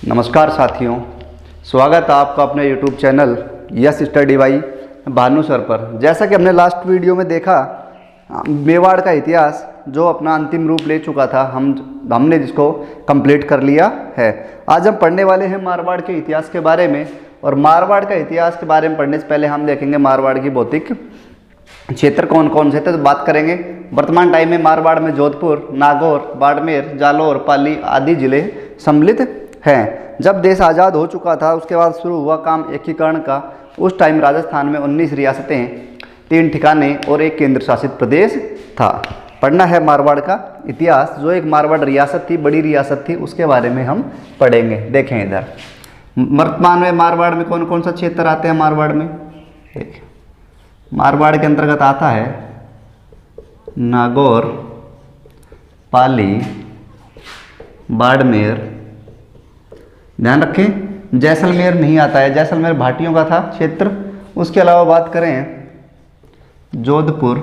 नमस्कार साथियों, स्वागत है आपका अपने YouTube channel yes study by Bhanu sir पर। जैसा कि हमने लास्ट वीडियो में देखा, मेवाड़ का इतिहास जो अपना अंतिम रूप ले चुका था, हमने जिसको कंप्लीट कर लिया है। आज हम पढ़ने वाले हैं मारवाड़ के इतिहास के बारे में। और मारवाड़ का इतिहास के बारे में पढ़ने से पहले हम देखेंगे मारवाड़ की भौतिक क्षेत्र कौन कौन से थे, तो बात करेंगे। वर्तमान टाइम में मारवाड़ में जोधपुर, नागौर, बाड़मेर, जालौर, पाली आदि जिले सम्मिलित हैं। जब देश आज़ाद हो चुका था उसके बाद शुरू हुआ काम एकीकरण का। उस टाइम राजस्थान में 19 रियासतें, 3 ठिकाने और एक केंद्र शासित प्रदेश था। पढ़ना है मारवाड़ का इतिहास। जो एक मारवाड़ रियासत थी, बड़ी रियासत थी, उसके बारे में हम पढ़ेंगे। देखें इधर वर्तमान में मारवाड़ में कौन कौन सा क्षेत्र आते हैं। मारवाड़ में देखिए, मारवाड़ के अंतर्गत आता है नागौर, पाली, बाड़मेर, ध्यान रखें जैसलमेर नहीं आता है, जैसलमेर भाटियों का था क्षेत्र। उसके अलावा बात करें जोधपुर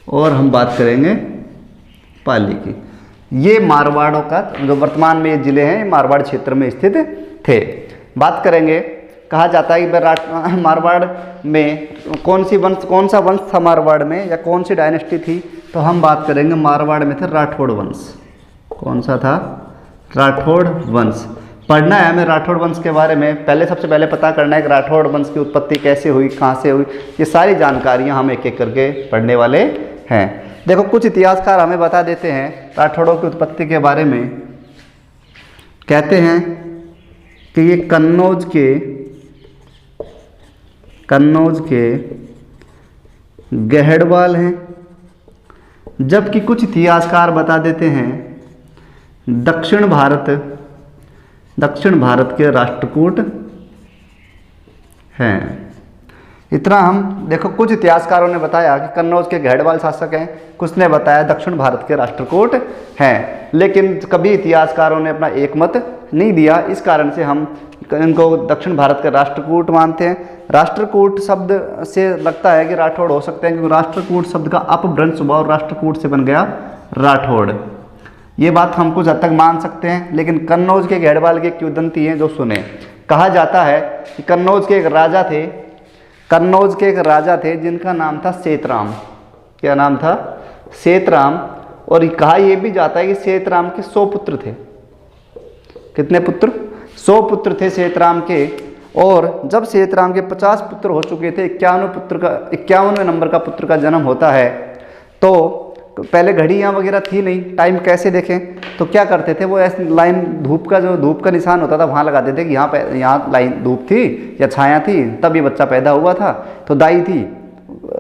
और हम बात करेंगे पाली की। ये मारवाड़ों का जो वर्तमान में ये जिले हैं मारवाड़ क्षेत्र में स्थित थे। बात करेंगे, कहा जाता है कि मारवाड़ में कौन सा वंश था मारवाड़ में, या कौन सी डायनेस्टी थी, तो हम बात करेंगे मारवाड़ में थे राठौड़ वंश। कौन सा था? राठौड़ वंश। पढ़ना है हमें राठौड़ वंश के बारे में। सबसे पहले पता करना है कि राठौड़ वंश की उत्पत्ति कैसे हुई, कहाँ से हुई। ये सारी जानकारियाँ हम एक एक करके पढ़ने वाले हैं। देखो, कुछ इतिहासकार हमें बता देते हैं राठौड़ों की उत्पत्ति के बारे में। कहते हैं कि ये कन्नौज के गहड़वाल हैं, जबकि कुछ इतिहासकार बता देते हैं दक्षिण भारत के राष्ट्रकूट हैं। इतना हम देखो, कुछ इतिहासकारों ने बताया कि कन्नौज के गहड़वाल शासक हैं, कुछ ने बताया दक्षिण भारत के राष्ट्रकूट हैं, लेकिन कभी इतिहासकारों ने अपना एक मत नहीं दिया। इस कारण से हम इनको दक्षिण भारत के राष्ट्रकूट मानते हैं। राष्ट्रकूट शब्द से लगता है कि राठौड़ हो सकते हैं, क्योंकि राष्ट्रकूट शब्द का अपभ्रंश हुआ और राष्ट्रकूट से बन गया राठौड़। ये बात हम कुछ हद तक मान सकते हैं, लेकिन कन्नौज के गहड़वाल के किंवदंती हैं जो सुने। कहा जाता है कि कन्नौज के एक राजा थे जिनका नाम था सेतराम। क्या नाम था? सेतराम। और कहा यह भी जाता है कि सेतराम के 100 पुत्र थे। कितने पुत्र? 100 पुत्र थे सेतराम के। और जब सेतराम के 50 पुत्र हो चुके थे, 51वें नंबर का पुत्र का जन्म होता है, तो पहले घड़ियाँ वगैरह थी नहीं, टाइम कैसे देखें, तो क्या करते थे वो ऐसे लाइन, धूप का निशान होता था, वहाँ लगाते थे कि यहाँ लाइन धूप थी या छाया थी, तब ये बच्चा पैदा हुआ था। तो दाई थी,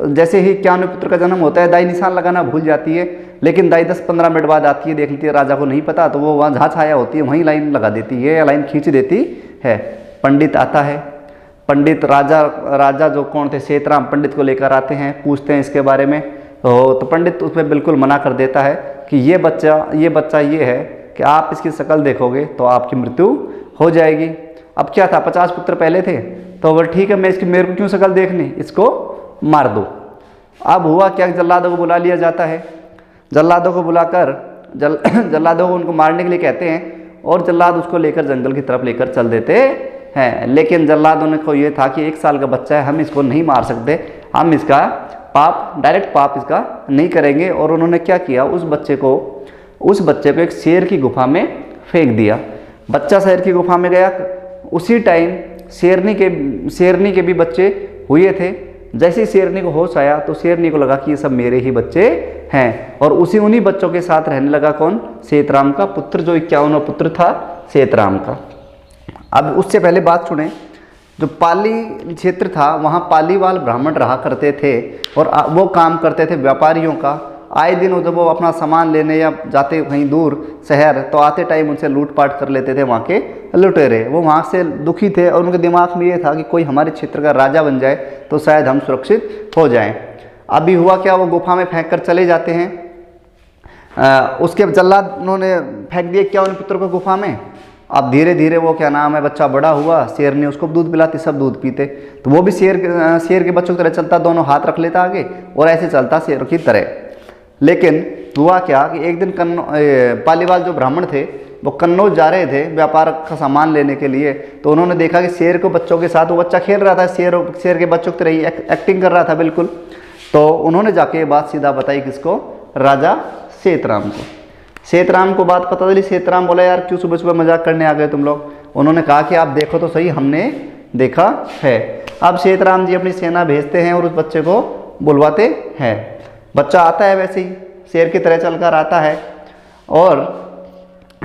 जैसे ही 51वें पुत्र का जन्म होता है, दाई निशान लगाना भूल जाती है, लेकिन दाई 10-15 मिनट बाद आती है, देख लेती है, राजा को नहीं पता, तो वो वहाँ जहाँ छाया होती है वहीं लाइन लगा देती है या लाइन खींच देती है। पंडित आता है, पंडित राजा जो कौन थे, सेतराम, पंडित को लेकर आते हैं, पूछते हैं इसके बारे में। तो पंडित उसमें बिल्कुल मना कर देता है कि ये बच्चा ये है कि आप इसकी शक्ल देखोगे तो आपकी मृत्यु हो जाएगी। अब क्या था, 50 पुत्र पहले थे, तो बोल ठीक है, मेरे को क्यों शक्ल देखनी, इसको मार दो। अब हुआ क्या, जल्लादों को बुला लिया जाता है। जल्लादों को बुलाकर जल्लादों को उनको मारने के लिए कहते हैं, और जल्लाद उसको लेकर जंगल की तरफ लेकर चल देते हैं। लेकिन जल्लादों को ये था कि 1 साल का बच्चा है, हम इसको नहीं मार सकते, हम इसका डायरेक्ट पाप इसका नहीं करेंगे। और उन्होंने क्या किया, उस बच्चे को एक शेर की गुफा में फेंक दिया। बच्चा शेर की गुफा में गया। उसी टाइम शेरनी के भी बच्चे हुए थे। जैसे ही शेरनी को होश आया तो शेरनी को लगा कि ये सब मेरे ही बच्चे हैं, और उन्हीं बच्चों के साथ रहने लगा। कौन? सेतराम का पुत्र, जो 51वां पुत्र था सेतराम का। अब उससे पहले बात सुने, जो पाली क्षेत्र था वहाँ पालीवाल ब्राह्मण रहा करते थे, और वो काम करते थे व्यापारियों का। आए दिन जब वो अपना सामान लेने या जाते कहीं दूर शहर, तो आते टाइम उनसे लूटपाट कर लेते थे वहाँ के लुटेरे। वो वहाँ से दुखी थे और उनके दिमाग में ये था कि कोई हमारे क्षेत्र का राजा बन जाए तो शायद हम सुरक्षित हो जाएं। अभी हुआ क्या, वो गुफा में फेंक कर चले जाते हैं। उसके जल्लाद उन्होंने फेंक दिए 51 पुत्र को गुफा में। अब धीरे धीरे वो बच्चा बड़ा हुआ, शेर ने उसको दूध पिलाती, सब दूध पीते, तो वो भी शेर के बच्चों की तरह चलता, दोनों हाथ रख लेता आगे और ऐसे चलता शेर की तरह। लेकिन हुआ क्या कि एक दिन पालीवाल जो ब्राह्मण थे वो कन्नौज जा रहे थे व्यापार का सामान लेने के लिए, तो उन्होंने देखा कि शेर को बच्चों के साथ वो बच्चा खेल रहा था, शेर के बच्चों की तरह ही एक्टिंग कर रहा था बिल्कुल। तो उन्होंने जाके ये बात सीधा बताई किसको, राजा सेतराम को। सेतराम को बात पता चली, सेतराम बोला यार क्यों सुबह सुबह मजाक करने आ गए तुम लोग। उन्होंने कहा कि आप देखो तो सही, हमने देखा है। अब सेतराम जी अपनी सेना भेजते हैं और उस बच्चे को बुलवाते हैं। बच्चा आता है वैसे ही शेर की तरह चलकर आता है, और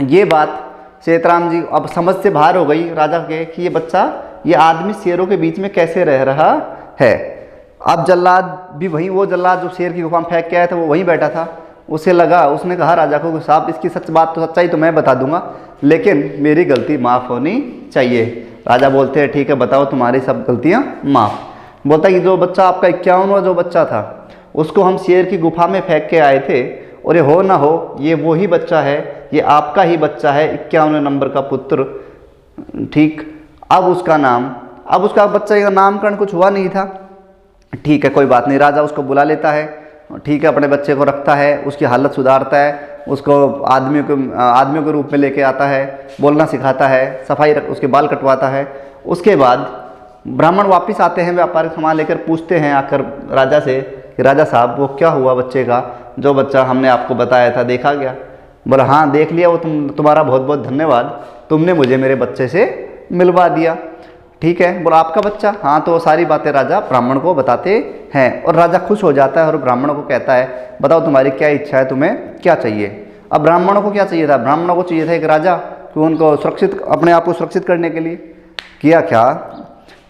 ये बात सेतराम जी अब समझ से बाहर हो गई राजा के कि ये बच्चा, ये आदमी शेरों के बीच में कैसे रह रहा है। अब जल्लाद भी वहीं, वो जल्लाद जो शेर की गुफा में फेंक के आया था वो वहीं बैठा था। उसे लगा, उसने कहा राजा को, साहब इसकी सच बात तो सच्चाई तो मैं बता दूंगा, लेकिन मेरी गलती माफ़ होनी चाहिए। राजा बोलते हैं ठीक है बताओ तुम्हारी सब गलतियाँ माफ़। बोलता है कि जो बच्चा आपका 51वां जो बच्चा था उसको हम शेर की गुफा में फेंक के आए थे, और ये हो ना हो ये वो ही बच्चा है, ये आपका ही बच्चा है, 51वें नंबर का पुत्र। ठीक, अब उसका बच्चे का नामकरण कुछ हुआ नहीं था। ठीक है कोई बात नहीं, राजा उसको बुला लेता है, ठीक है अपने बच्चे को रखता है, उसकी हालत सुधारता है, उसको आदमियों के रूप में लेके आता है, बोलना सिखाता है, सफाई उसके बाल कटवाता है। उसके बाद ब्राह्मण वापस आते हैं व्यापारिक सामान लेकर, पूछते हैं आकर राजा से कि राजा साहब वो क्या हुआ बच्चे का, जो बच्चा हमने आपको बताया था देखा गया। बोला हाँ देख लिया, वो तुम्हारा बहुत बहुत धन्यवाद, तुमने मुझे मेरे बच्चे से मिलवा दिया। ठीक है, बोला आपका बच्चा, हाँ। तो सारी बातें राजा ब्राह्मण को बताते हैं, और राजा खुश हो जाता है और ब्राह्मणों को कहता है बताओ तुम्हारी क्या इच्छा है, तुम्हें क्या चाहिए। अब ब्राह्मणों को क्या चाहिए था, ब्राह्मणों को चाहिए था एक राजा, कि उनको सुरक्षित, अपने आप को सुरक्षित करने के लिए किया क्या,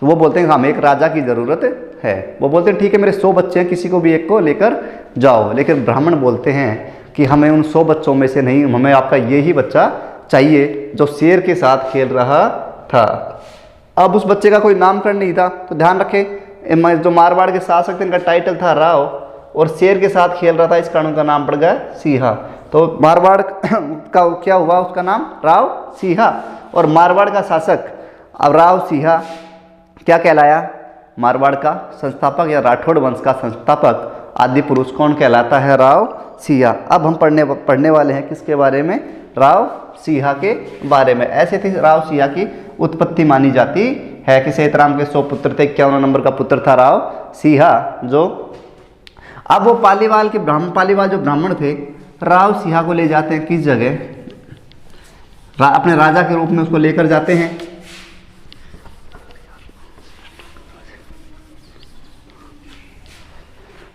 तो वो बोलते हैं हमें एक राजा की ज़रूरत है। वो बोलते हैं ठीक है मेरे 100 बच्चे हैं, किसी को भी एक को लेकर जाओ। लेकिन ब्राह्मण बोलते हैं कि हमें उन 100 बच्चों में से नहीं, हमें आपका यही बच्चा चाहिए जो शेर के साथ खेल रहा था। अब उस बच्चे का कोई नामकरण नहीं था, तो ध्यान रखें जो मारवाड़ के शासक थे इनका टाइटल था राव, और शेर के साथ खेल रहा था इस कारण उनका नाम पड़ गया सिंहा। तो मारवाड़ का क्या हुआ, उसका नाम राव सिंहा। और मारवाड़ का शासक अब राव सिंहा क्या कहलाया, मारवाड़ का संस्थापक या राठौड़ वंश का संस्थापक आदि पुरुष कौन कहलाता है, राव सिंहा। अब हम पढ़ने वाले हैं किसके बारे में, राव सिंहा के बारे में। ऐसे थी राव सिंहा की उत्पत्ति मानी जाती है कि सेतराम के 100 पुत्र थे, 51 नंबर का पुत्र था राव सिंहा। जो अब वो पालीवाल जो ब्राह्मण थे राव सिंहा को ले जाते हैं किस जगह, अपने राजा के रूप में उसको लेकर जाते हैं।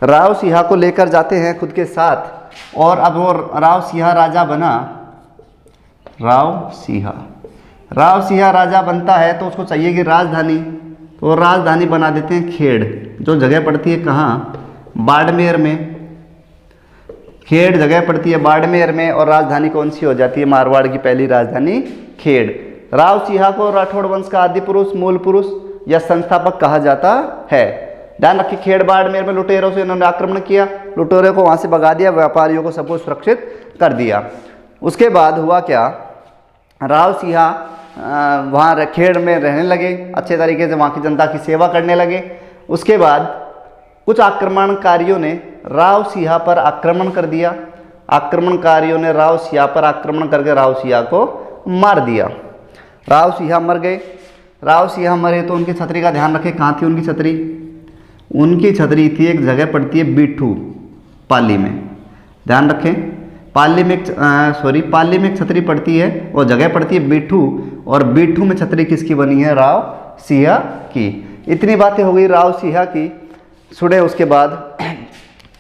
राव सिंहा को लेकर जाते हैं खुद के साथ, और अब वो राव सिंहा राजा बना। राव सिंहा राजा बनता है तो उसको चाहिए कि राजधानी, तो वो राजधानी बना देते हैं खेड़, जो जगह पड़ती है कहाँ, बाड़मेर में। खेड़ जगह पड़ती है बाड़मेर में, और राजधानी कौन सी हो जाती है, मारवाड़ की पहली राजधानी खेड़। राव सिंहा को राठौड़ वंश का आदि पुरुष, मूल पुरुष या संस्थापक कहा जाता है। ध्यान रखिए, खेड़ बाड़मेर में लुटेरों से इन्होंने आक्रमण किया, लुटेरों को वहाँ से भगा दिया, व्यापारियों को सबको सुरक्षित कर दिया। उसके बाद हुआ क्या, राव सिंहा वहाँ खेड़ में रहने लगे, अच्छे तरीके से वहाँ की जनता की सेवा करने लगे। उसके बाद कुछ आक्रमणकारियों ने राव सिंहा पर आक्रमण कर दिया। आक्रमणकारियों ने राव सिंहा पर आक्रमण करके राव सिंहा को मार दिया। राव सिंहा मर गए। राव सिंहा मरे तो उनकी छतरी का ध्यान रखें, कहाँ थी उनकी छतरी, उनकी छतरी थी एक जगह पड़ती है बीठू, पाली में। ध्यान रखें, पाली में एक छतरी पड़ती है, और जगह पड़ती है बीठू, और बीठू में छतरी किसकी बनी है, राव सिंहा की। इतनी बातें हो गई राव सिंहा की। सुने उसके बाद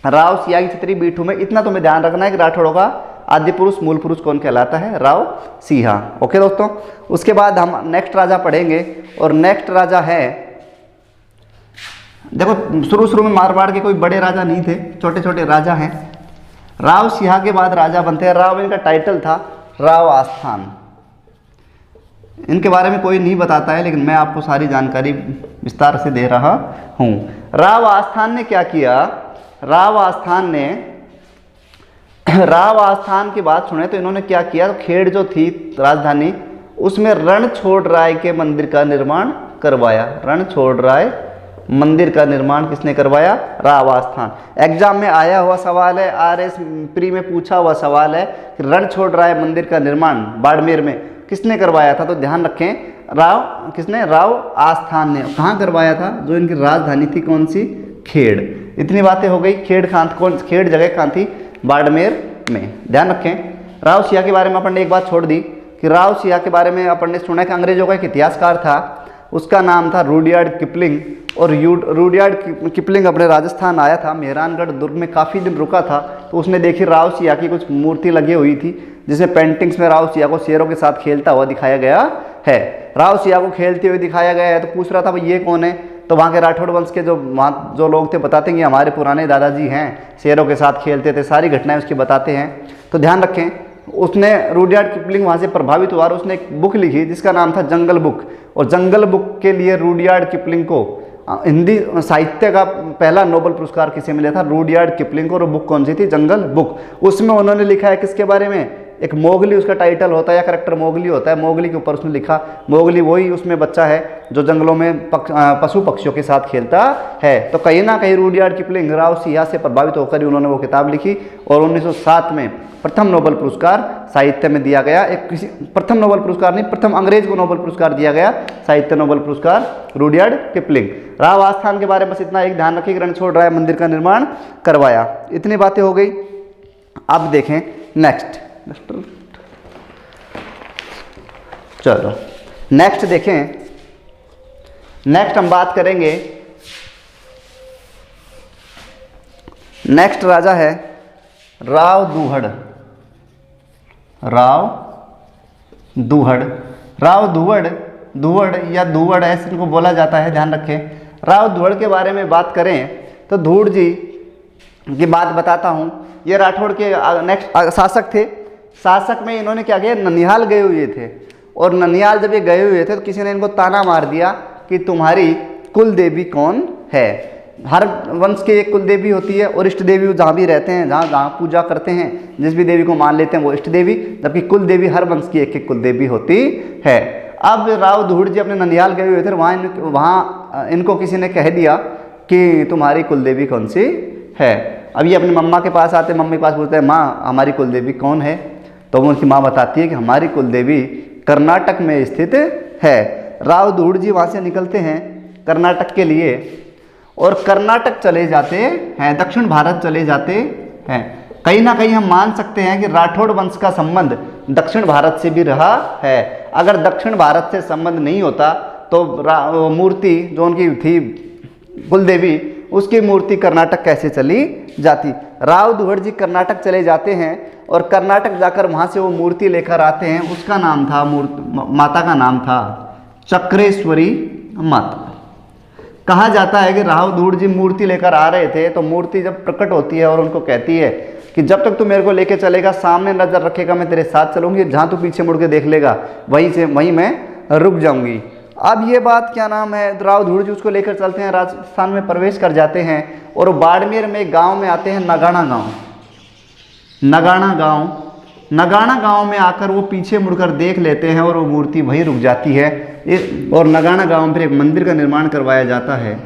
राव सिंहा की छतरी बीठू में, इतना तुम्हें ध्यान रखना है कि राठौड़ों का आदि पुरुष मूल पुरुष कौन कहलाता है, राव सिंहा। ओके दोस्तों, उसके बाद हम नेक्स्ट राजा पढ़ेंगे, और नेक्स्ट राजा है, देखो शुरू में मारवाड़ के कोई बड़े राजा नहीं थे, छोटे छोटे राजा हैं। राव सिंहा के बाद राजा बनते हैं, राव इनका टाइटल था राव आस्थान। इनके बारे में कोई नहीं बताता है, लेकिन मैं आपको सारी जानकारी विस्तार से दे रहा हूँ। राव आस्थान ने क्या किया, राव आस्थान की बात सुने तो इन्होंने क्या किया, तो खेड़ जो थी राजधानी, उसमें रणछोड़ राय के मंदिर का निर्माण करवाया। रणछोड़ राय मंदिर का निर्माण किसने करवाया? राव आस्थान। एग्जाम में आया हुआ सवाल है, RS प्री में पूछा हुआ सवाल है कि रणछोड़राय मंदिर का निर्माण बाड़मेर में किसने करवाया था? तो ध्यान रखें, राव आस्थान ने। कहाँ करवाया था? जो इनकी राजधानी थी कौन सी? खेड़। इतनी बातें हो गई। खेड़ जगह कहाँ थी? बाड़मेर में। ध्यान रखें। राव सिया के बारे में अपन ने एक बात छोड़ दी कि राव सिया के बारे में अपन ने सुना कि अंग्रेजों का एक इतिहासकार था, उसका नाम था रुडयार्ड किपलिंग। और रुडयार्ड किपलिंग अपने राजस्थान आया था, मेहरानगढ़ दुर्ग में काफ़ी दिन रुका था, तो उसने देखी राव सिया की कुछ मूर्ति लगी हुई थी, जिसमें पेंटिंग्स में राव सिया को शेरों के साथ खेलता हुआ दिखाया गया है। राव सिया को खेलते हुए दिखाया गया है, तो पूछ रहा था भाई ये कौन है? तो वहाँ के राठौड़ वंश के जो लोग थे बताते हैं कि हमारे पुराने दादाजी हैं, शेरों के साथ खेलते थे, सारी घटनाएं उसकी बताते हैं। तो ध्यान रखें, उसने रुडयार्ड किपलिंग वहाँ से प्रभावित हुआ और उसने एक बुक लिखी जिसका नाम था जंगल बुक। और जंगल बुक के लिए रुडयार्ड किपलिंग को हिंदी साहित्य का पहला नोबेल पुरस्कार किसे मिला था? रुडयार्ड किपलिंग को। और बुक कौन सी थी? जंगल बुक। उसमें उन्होंने लिखा है किसके बारे में? एक मोगली उसका टाइटल होता है, या करेक्टर मोगली होता है। मोगली के ऊपर उसने लिखा। मोगली वही उसमें बच्चा है जो जंगलों में पशु पक्षियों के साथ खेलता है। तो कहीं ना कहीं रुडयार्ड किपलिंग राव सिया से प्रभावित होकर ही उन्होंने वो किताब लिखी और 1907 में प्रथम नोबेल पुरस्कार साहित्य में दिया गया। प्रथम नोबेल पुरस्कार नहीं, प्रथम अंग्रेज को नोबेल पुरस्कार दिया गया, साहित्य नोबेल पुरस्कार रुडयार्ड किपलिंग। राव आस्थान के बारे में बस इतना एक ध्यान रखिए, रणछोड़राय मंदिर का निर्माण करवाया। इतनी बातें हो गई। अब देखें नेक्स्ट। चलो नेक्स्ट देखें। नेक्स्ट हम बात करेंगे, नेक्स्ट राजा है राव दुहड़। राव दुहड़ या दुवड़ ऐसे इनको बोला जाता है, ध्यान रखें। राव दुहड़ के बारे में बात करें तो धूड़ जी की बात बताता हूँ। ये राठौड़ के नेक्स्ट शासक थे। शासक में इन्होंने क्या किया? ननिहाल गए हुए थे, और ननिहाल जब ये गए हुए थे तो किसी ने इनको ताना मार दिया कि तुम्हारी कुल देवी कौन है? हर वंश के एक कुल देवी होती है, और इष्ट देवी जहाँ भी रहते हैं, जहाँ पूजा करते हैं, जिस भी देवी को मान लेते हैं वो इष्ट देवी, जबकि कुल देवी हर वंश की एक एक कुल देवी होती है। अब राव दुहड़ जी अपने ननिहाल गए हुए थे, वहाँ इनको किसी ने कह दिया कि तुम्हारी कुल देवी कौन सी है। अब ये अपनी मम्मा के पास आते, मम्मी के पास पूछते हैं माँ हमारी कुल देवी कौन है? तो वो उनकी माँ बताती है कि हमारी कुल देवी कर्नाटक में स्थित है। राव दुहड़ जी वहाँ से निकलते हैं कर्नाटक के लिए, और कर्नाटक चले जाते हैं, दक्षिण भारत चले जाते हैं। कहीं ना कहीं हम मान सकते हैं कि राठौड़ वंश का संबंध दक्षिण भारत से भी रहा है। अगर दक्षिण भारत से संबंध नहीं होता तो मूर्ति जो उनकी थी कुल देवी, उसकी मूर्ति कर्नाटक कैसे चली जाती? राव दुहड़ जी कर्नाटक चले जाते हैं, और कर्नाटक जाकर वहाँ से वो मूर्ति लेकर आते हैं। उसका नाम था, माता का नाम था चक्रेश्वरी माता। कहा जाता है कि राव दुहड़ जी मूर्ति लेकर आ रहे थे, तो मूर्ति जब प्रकट होती है और उनको कहती है कि जब तक तू मेरे को लेके चलेगा, सामने नजर रखेगा, मैं तेरे साथ चलूंगी, जहाँ तू पीछे मुड़ के देख लेगा वहीं मैं रुक जाऊंगी। अब ये बात क्या नाम है, राव दुहड़ जी उसको लेकर चलते हैं, राजस्थान में प्रवेश कर जाते हैं, और बाड़मेर में गांव में आते हैं, नगाना गांव में आकर वो पीछे मुड़कर देख लेते हैं, और वो मूर्ति वहीं रुक जाती है। और नगाना गांव में फिर एक मंदिर का निर्माण करवाया जाता है।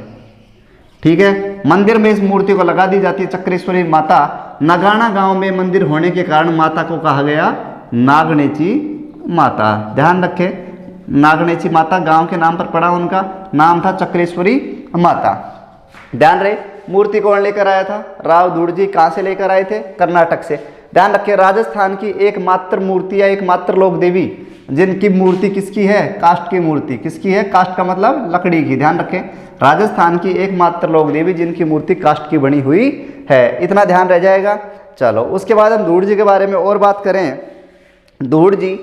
ठीक है, मंदिर में इस मूर्ति को लगा दी जाती है, चक्रेश्वरी माता। नगाना गांव में मंदिर होने के कारण माता को कहा गया नागणेची माता। ध्यान रखें, नागणेची माता गांव के नाम पर पड़ा, उनका नाम था चक्रेश्वरी माता। ध्यान रहे, मूर्ति कौन लेकर आया था? राव दुहड़ जी। कहाँ से लेकर आए थे? कर्नाटक से। ध्यान रखें, राजस्थान की एकमात्र मूर्ति या एकमात्र लोक देवी जिनकी मूर्ति किसकी है? काष्ठ की मूर्ति। किसकी है? काष्ठ का मतलब लकड़ी की। ध्यान रखें, राजस्थान की एकमात्र लोक देवी जिनकी मूर्ति काष्ठ की बनी हुई है। इतना ध्यान रह जाएगा। चलो उसके बाद हम दुहड़ जी के बारे में और बात करें। दुहड़ जी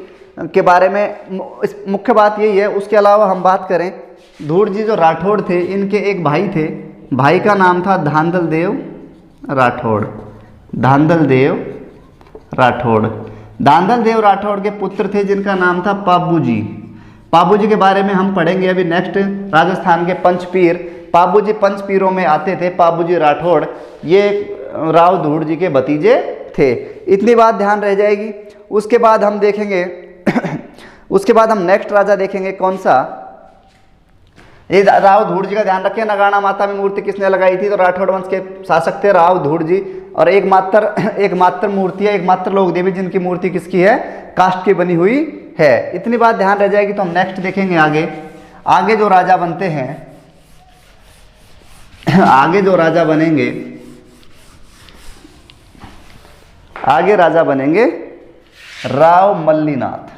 के बारे में मुख्य बात यही है। उसके अलावा हम बात करें, दुहड़ जी जो राठौड़ थे, इनके एक भाई थे, भाई का नाम था धांधल देव राठौड़। धांधल देव राठौड़ के पुत्र थे जिनका नाम था पाबूजी। पाबूजी के बारे में हम पढ़ेंगे अभी नेक्स्ट। राजस्थान के पंचपीर, पाबूजी पंचपीरों में आते थे। पाबूजी राठौड़ ये राव दुहड़ जी के भतीजे थे। इतनी बात ध्यान रह जाएगी। उसके बाद हम देखेंगे उसके बाद हम नेक्स्ट राजा देखेंगे कौन सा? ये राव धूड़ जी का ध्यान रखें। नगाड़ा माता में मूर्ति किसने लगाई थी? तो राठौड़ वंश के शासक थे राव धूड़ जी। और एकमात्र मूर्ति है, एकमात्र लोक देवी जिनकी मूर्ति किसकी है? काष्ठ की बनी हुई है। इतनी बात ध्यान रह जाएगी। तो हम नेक्स्ट देखेंगे आगे जो राजा बनते हैं, आगे जो राजा बनेंगे, आगे राजा बनेंगे राव मल्लीनाथ।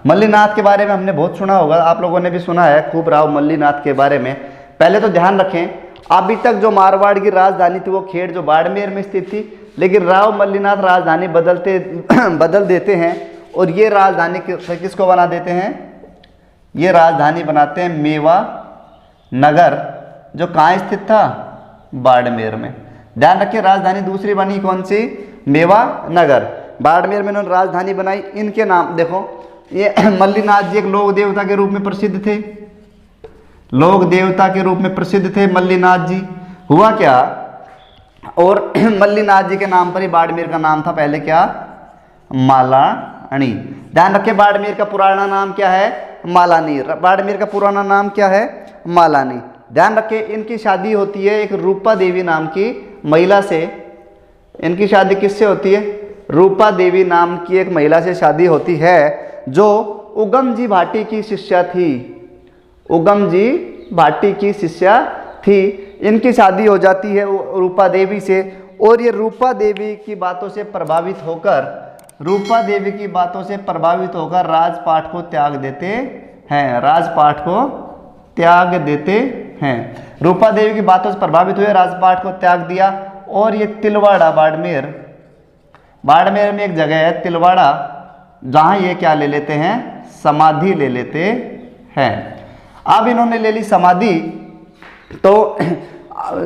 मल्लीनाथ के बारे में हमने बहुत सुना होगा, आप लोगों ने भी सुना है खूब राव मल्लीनाथ के बारे में। पहले तो ध्यान रखें, अभी तक जो मारवाड़ की राजधानी थी वो खेड़ जो बाड़मेर में स्थित थी, लेकिन राव मल्लीनाथ राजधानी बदल देते हैं और ये राजधानी किसको बना देते हैं? ये राजधानी बनाते हैं मेवा नगर, जो कहाँ स्थित था? बाड़मेर में। ध्यान रखिए, राजधानी दूसरी बनी कौन सी? मेवा नगर। बाड़मेर में उन्होंने राजधानी बनाई। इनके नाम देखो, ये मल्लीनाथ जी एक लोक देवता के रूप में प्रसिद्ध थे, लोक देवता के रूप में प्रसिद्ध थे मल्लीनाथ जी। हुआ क्या, और मल्लीनाथ जी के नाम पर ही बाड़मेर का नाम था पहले क्या? मालानी। ध्यान रखिए, बाड़मेर का पुराना नाम क्या है? मालानी। बाड़मेर का पुराना नाम क्या है? मालानी। ध्यान रखिए, इनकी शादी होती है एक रूपा देवी नाम की महिला से। इनकी शादी किससे होती है? रूपा देवी नाम की एक महिला से शादी होती है, जो उगम जी भाटी की शिष्या थी। उगम जी भाटी की शिष्या थी। इनकी शादी हो जाती है रूपा देवी से, और ये रूपा देवी की बातों से प्रभावित होकर राजपाट को त्याग देते हैं। राजपाट को त्याग देते हैं। रूपा देवी की बातों से प्रभावित हुए, राजपाट को त्याग दिया। और ये तिलवाड़ा, बाड़मेर में एक जगह है तिलवाड़ा, जहां ये क्या ले लेते हैं? समाधि ले लेते हैं। अब इन्होंने ले ली समाधि, तो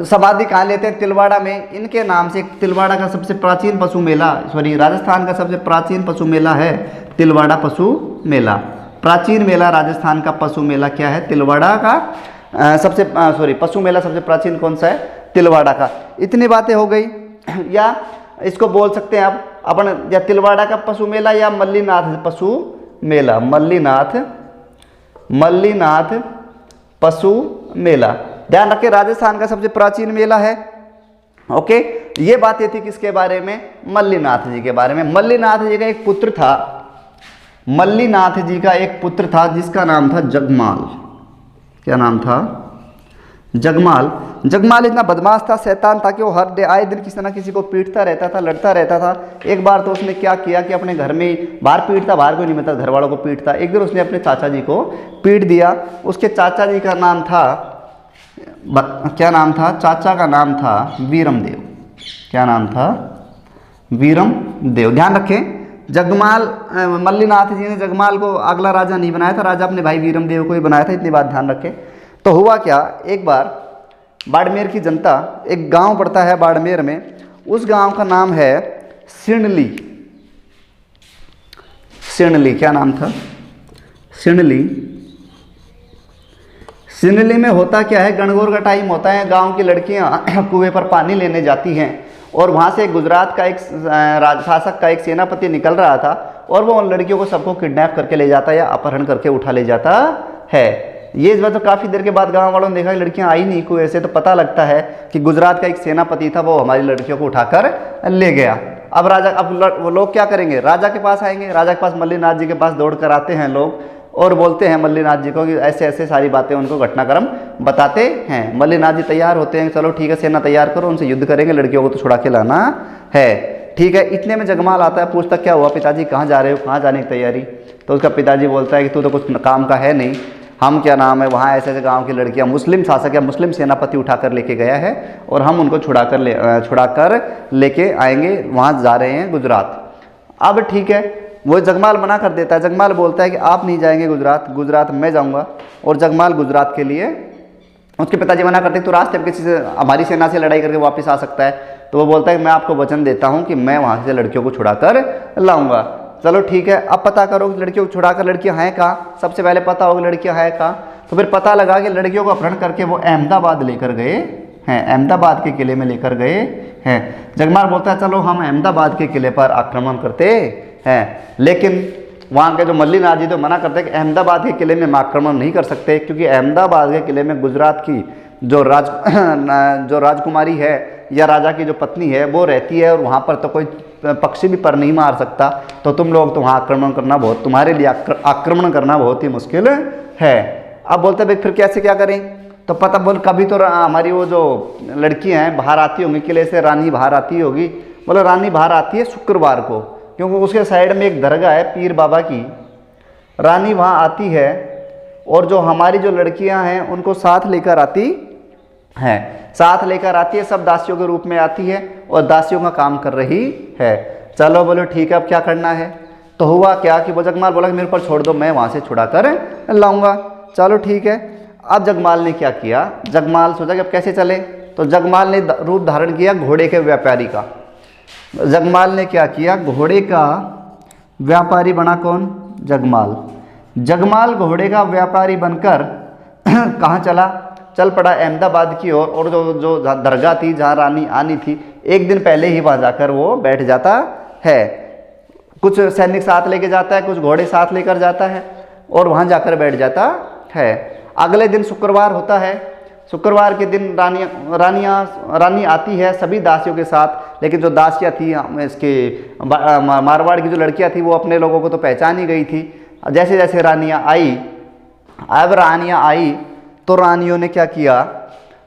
समाधि कहाँ लेते हैं? तिलवाड़ा में। इनके नाम से तिलवाड़ा का सबसे प्राचीन पशु मेला, राजस्थान का सबसे प्राचीन पशु मेला है तिलवाड़ा पशु मेला। प्राचीन मेला राजस्थान का पशु मेला क्या है? तिलवाड़ा का। पशु मेला सबसे प्राचीन कौन सा है? तिलवाड़ा का। इतनी बातें हो गई। या इसको बोल सकते हैं आप अपन, या तिलवाड़ा का पशु मेला या मल्लीनाथ पशु मेला। मल्लीनाथ पशु मेला। ध्यान रखें, राजस्थान का सबसे प्राचीन मेला है। ओके, ये बातें थी किसके बारे में? मल्लीनाथ जी के बारे में। मल्लीनाथ जी का एक पुत्र था, मल्लीनाथ जी का एक पुत्र था जिसका नाम था जगमाल। क्या नाम था? जगमाल। जगमाल इतना बदमाश था, शैतान था कि वो हर आए दिन किसी ना किसी को पीटता रहता था, लड़ता रहता था। एक बार तो उसने क्या किया कि अपने घर में बाहर पीटता, बाहर को नहीं मिलता, घर वालों को पीटता। एक दिन उसने अपने चाचा जी को पीट दिया। उसके चाचा जी का नाम था, क्या नाम था? चाचा का नाम था वीरमदेव। क्या नाम था? वीरमदेव। ध्यान रखें, मल्लीनाथ जी ने जगमाल को अगला राजा नहीं बनाया था, राजा अपने भाई वीरमदेव को ही बनाया था। इतनी बात ध्यान रखें। तो हुआ क्या, एक बार बाड़मेर की जनता, एक गांव पड़ता है बाड़मेर में, उस गांव का नाम है सिणली। क्या नाम था? सिणली में होता क्या है, गणगौर का टाइम होता है, गांव की लड़कियां कुएं पर पानी लेने जाती हैं, और वहां से गुजरात का एक शासक का एक सेनापति निकल रहा था, और वो उन लड़कियों को सबको किडनैप करके ले जाता है या अपहरण करके उठा ले जाता है। ये इस बात तो काफ़ी देर के बाद गांव वालों ने देखा कि लड़कियां आई नहीं कुएं से, तो पता लगता है कि गुजरात का एक सेनापति था, वो हमारी लड़कियों को उठाकर ले गया। अब वो लोग क्या करेंगे? राजा के पास आएंगे। राजा के पास, मल्लीनाथ जी के पास दौड़ कर आते हैं लोग और बोलते हैं मल्लीनाथ जी को कि ऐसे ऐसे सारी बातें उनको घटनाक्रम बताते हैं। मल्लीनाथ जी तैयार होते हैं, चलो ठीक है सेना तैयार करो, उनसे युद्ध करेंगे, लड़कियों को तो छुड़ा के लाना है। ठीक है, इतने में जगमाल आता है, पूछता क्या हुआ पिताजी, कहाँ जा रहे हो, कहाँ जाने की तैयारी? तो उसका पिताजी बोलता है कि तू तो कुछ काम का है नहीं, हम क्या नाम है वहाँ ऐसे ऐसे गांव की लड़कियाँ मुस्लिम शासक या मुस्लिम सेनापति उठाकर लेके गया है, और हम उनको छुड़ाकर लेके आएंगे, वहाँ जा रहे हैं गुजरात। अब ठीक है, वो जगमाल मना कर देता है। जगमाल बोलता है कि आप नहीं जाएंगे गुजरात मैं जाऊँगा। और जगमाल गुजरात के लिए, उसके पिताजी मना करते हैं तो रास्ते में किसी से, हमारी सेना से लड़ाई करके वापस आ सकता है। तो वो बोलता है कि मैं आपको वचन देता हूँ कि मैं वहाँ से लड़कियों को छुड़ाकर लाऊंगा। चलो ठीक है, अब पता करो कि लड़कियों को छुड़ाकर लड़कियां हैं कहाँ। सबसे पहले पता होगा लड़कियां हैं कहाँ। तो फिर पता लगा कि लड़कियों को अपहरण करके वो अहमदाबाद लेकर गए हैं, अहमदाबाद के किले में लेकर गए हैं। जगमाल बोलता है चलो हम अहमदाबाद के किले पर आक्रमण करते हैं, लेकिन वहाँ के जो मल्लीनाथ जी तो मना करते हैं कि अहमदाबाद के किले में हम आक्रमण नहीं कर सकते, क्योंकि अहमदाबाद के किले में गुजरात की जो राजकुमारी है या राजा की जो पत्नी है वो रहती है, और वहाँ पर तो कोई पक्षी भी पर नहीं मार सकता, तो तुम लोग तो वहाँ आक्रमण करना बहुत, तुम्हारे लिए आक्रमण करना बहुत ही मुश्किल है। अब बोलते भाई फिर कैसे क्या करें, तो पता बोल कभी तो हमारी वो जो लड़कियाँ हैं बाहर आती होंगी किले से, रानी बाहर आती होगी। बोलो रानी बाहर आती है शुक्रवार को, क्योंकि उसके साइड में एक दरगाह है पीर बाबा की, रानी वहाँ आती है और जो हमारी जो लड़कियाँ हैं उनको साथ लेकर आती है, साथ लेकर आती है, सब दासियों के रूप में आती है और दासियों का काम कर रही है। चलो बोलो ठीक है अब क्या करना है। तो हुआ क्या कि वो जगमाल बोला कि मेरे ऊपर छोड़ दो, मैं वहाँ से छुड़ा कर लाऊंगा। चलो ठीक है। अब जगमाल ने क्या किया, जगमाल सोचा कि अब कैसे चले, तो जगमाल ने रूप धारण किया घोड़े के व्यापारी का। जगमाल ने क्या किया, घोड़े का व्यापारी बना कौन, जगमाल। जगमाल घोड़े का व्यापारी बनकर कहाँ चला, चल पड़ा अहमदाबाद की ओर, और जो दरगाह थी जहाँ रानी आनी थी एक दिन पहले ही वहाँ जाकर वो बैठ जाता है। कुछ सैनिक साथ लेके जाता है, कुछ घोड़े साथ लेकर जाता है और वहाँ जाकर बैठ जाता है। अगले दिन शुक्रवार होता है, शुक्रवार के दिन रानी आती है सभी दासियों के साथ, लेकिन जो दासियाँ थी इसके मारवाड़ की जो लड़कियाँ थी वो अपने लोगों को तो पहचान ही गई थी। जैसे जैसे रानियाँ आई, अब रानियाँ आई तो रानियों ने क्या किया,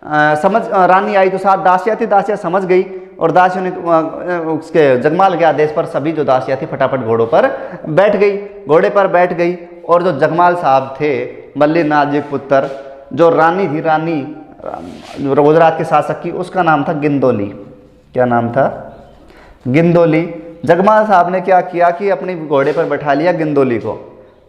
रानी आई तो साथ दासियाँ थी, दासियाँ समझ गई और दासियों ने उसके जगमाल के आदेश पर सभी जो दासियाँ थी फटाफट घोड़ों पर बैठ गई, घोड़े पर बैठ गई। और जो जगमाल साहब थे मल्लीनाथ जी पुत्र, जो रानी थी, रानी गुजरात के शासक की, उसका नाम था गिंदोली। क्या नाम था, गिंदोली। जगमाल साहब ने क्या किया कि अपने घोड़े पर बैठा लिया गिंदोली को।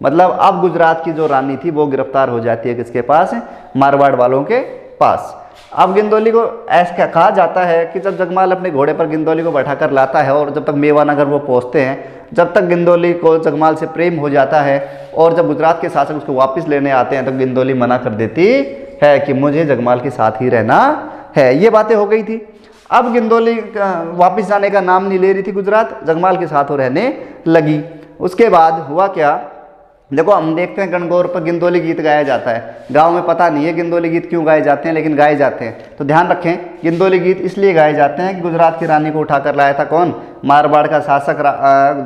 मतलब अब गुजरात की जो रानी थी वो गिरफ्तार हो जाती है किसके पास, मारवाड़ वालों के पास। अब गिंदोली को ऐसा कहा जाता है कि जब जगमाल अपने घोड़े पर गिंदोली को बैठा कर लाता है और जब तक मेवानगर वो पहुंचते हैं, जब तक गिंदोली को जगमाल से प्रेम हो जाता है, और जब गुजरात के शासक उसको वापस लेने आते हैं तो गिंदोली मना कर देती है कि मुझे जगमाल के साथ ही रहना है। ये बातें हो गई थी। अब गिंदोली वापस जाने का नाम नहीं ले रही थी गुजरात, जगमाल के साथ वो रहने लगी। उसके बाद हुआ क्या, देखो हम देखते हैं गणगौर पर गिंदोली गीत गाया जाता है, गांव में पता नहीं है गिंदोली गीत क्यों गाए जाते हैं, लेकिन गाए जाते हैं। तो ध्यान रखें गिंदोली गीत इसलिए गाए जाते हैं कि गुजरात की रानी को उठाकर लाया था कौन, मारवाड़ का शासक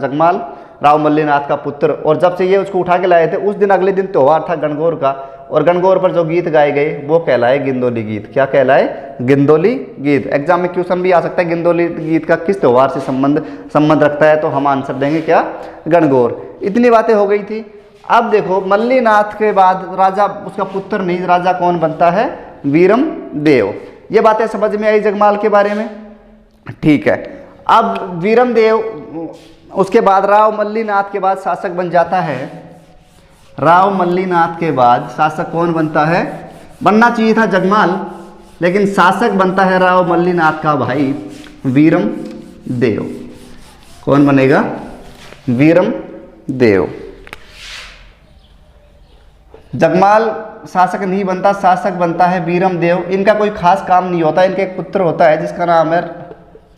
जगमाल, राव मल्लीनाथ का पुत्र। और जब से ये उसको उठा के लाए थे उस दिन अगले दिन त्यौहार था गणगौर का, और गणगौर पर जो गीत गाए गए वो कहलाए गिंदोली गीत। क्या कहलाए, गिंदोली गीत। एग्जाम में क्वेश्चन भी आ सकता है गिंदोली गीत का किस त्यौहार से संबंध रखता है, तो हम आंसर देंगे क्या, गणगौर। इतनी बातें हो गई थी। अब देखो मल्लीनाथ के बाद राजा, उसका पुत्र नहीं, राजा कौन बनता है, वीरम देव। ये बातें समझ में आई जगमाल के बारे में, ठीक है। अब वीरम देव उसके बाद राव मल्लीनाथ के बाद शासक बन जाता है। राव मल्लीनाथ के बाद शासक कौन बनता है, बनना चाहिए था जगमाल, लेकिन शासक बनता है राव मल्लीनाथ का भाई वीरम देव। कौन बनेगा, वीरम देव। जगमाल शासक नहीं बनता, शासक बनता है वीरम देव। इनका कोई खास काम नहीं होता, इनका एक पुत्र होता है जिसका नाम है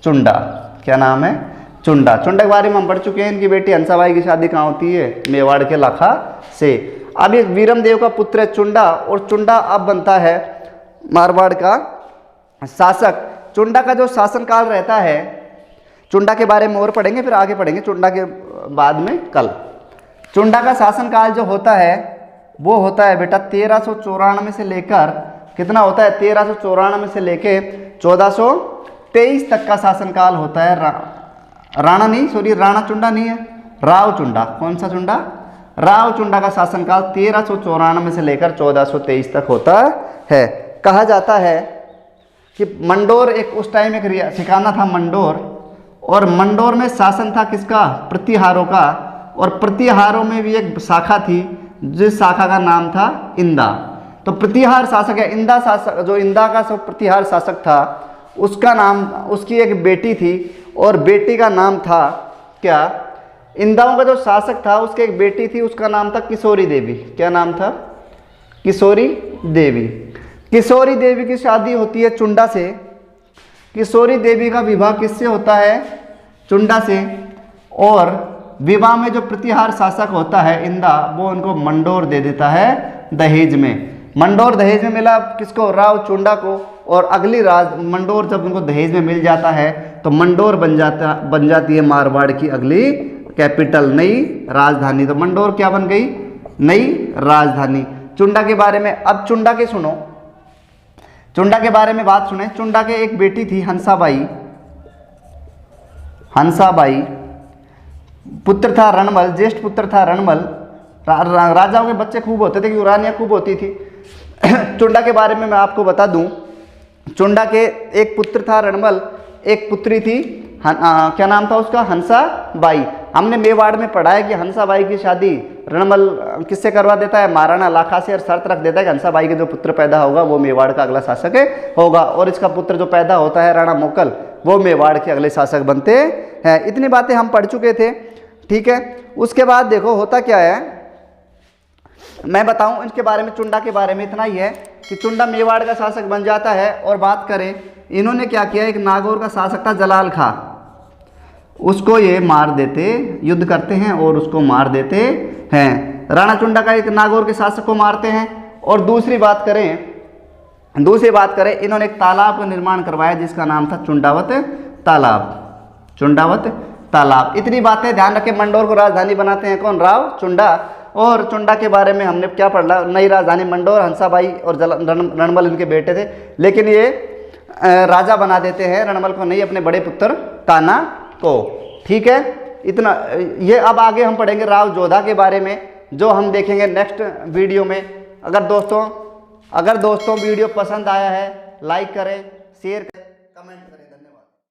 चुंडा। क्या नाम है, चुंडा। चुंडा के बारे में हम पढ़ चुके हैं। इनकी बेटी हंसाबाई की शादी कहाँ होती है, मेवाड़ के लाखा से। अब ये वीरम देव का पुत्र है चुंडा, और चुंडा अब बनता है मारवाड़ का शासक। चुंडा का जो शासनकाल रहता है, चुंडा के बारे में और पढ़ेंगे, फिर आगे पढ़ेंगे चुंडा के बाद में कल। चुंडा का शासनकाल जो होता है वो होता है बेटा 1394 से लेकर, कितना होता है, 1394 से लेकर 1423 तक का शासनकाल होता है। राणा नहीं, सॉरी राणा चुंडा नहीं है, राव चुंडा। कौन सा चुंडा, राव चुंडा का शासनकाल 1394 से लेकर 1423 तक होता है। कहा जाता है कि मंडोर एक उस टाइम एक ठिकाना था मंडोर, और मंडोर में शासन था किसका, प्रतिहारों का। और प्रतिहारों में भी एक शाखा थी जिस शाखा का नाम था इंदा। तो प्रतिहार शासक है इंदा शासक, जो इंदा का सब प्रतिहार शासक था उसका नाम, उसकी एक बेटी थी और बेटी का नाम था क्या, इंदाओं का जो शासक था उसकी एक बेटी थी, उसका नाम था किशोरी देवी। क्या नाम था, किशोरी देवी। किशोरी देवी की शादी होती है चुंडा से। किशोरी देवी का विवाह किससे होता है, चुंडा से। और विवाह में जो प्रतिहार शासक होता है इंदा, वो उनको मंडोर दे देता है दहेज में। मंडोर दहेज में मिला किसको? राव चुंडा को। और अगली मंडोर जब उनको दहेज में मिल जाता है तो मंडोर बन जाती है मारवाड़ की अगली कैपिटल, नई राजधानी। तो मंडोर क्या बन गई? नई राजधानी। चुंडा के बारे में, अब चुंडा के सुनो, चुंडा के बारे में बात सुने। चुंडा के एक बेटी थी हंसाबाई, हंसाबाई, पुत्र था रणमल, ज्येष्ठ पुत्र था रणमल। राजाओं के बच्चे खूब होते थे, क्योंकि रानियां खूब होती थी। चुंडा के बारे में मैं आपको बता दूं, चुंडा के एक पुत्र था रणमल, एक पुत्री थी क्या नाम था उसका? हंसाबाई। हमने मेवाड़ में पढ़ा है कि हंसाबाई की शादी रणमल किससे करवा देता है? महाराणा लाखा से, और शर्त रख देता है कि हंसाबाई के जो पुत्र पैदा होगा वो मेवाड़ का अगला शासक होगा, और इसका पुत्र जो पैदा होता है राणा मोकल, वो मेवाड़ के अगले शासक बनते हैं। इतनी बातें हम पढ़ चुके थे, ठीक है। उसके बाद देखो होता क्या है, मैं बताऊं इनके बारे में। चुंडा के बारे में इतना ही है कि चुंडा मेवाड़ का शासक बन जाता है। और बात करें, इन्होंने क्या किया, एक नागौर का शासक था जलाल खां, उसको ये मार देते, युद्ध करते हैं और उसको मार देते हैं। राणा चुंडा का एक नागौर के शासक को मारते हैं। और दूसरी बात करें, इन्होंने एक तालाब का निर्माण करवाया जिसका नाम था चुंडावत तालाब, चुंडावत तालाब। इतनी बातें ध्यान रखें। मंडोर को राजधानी बनाते हैं कौन? राव चुंडा। और चुंडा के बारे में हमने क्या पढ़ा? नई राजधानी मंडोर, हंसाबाई और रणमल इनके बेटे थे, लेकिन ये राजा बना देते हैं रणमल को नहीं, अपने बड़े पुत्र कान्हा को, ठीक है। इतना ये। अब आगे हम पढ़ेंगे राव जोधा के बारे में, जो हम देखेंगे नेक्स्ट वीडियो में। अगर दोस्तों वीडियो पसंद आया है, लाइक करें, शेयर करें, कमेंट करें।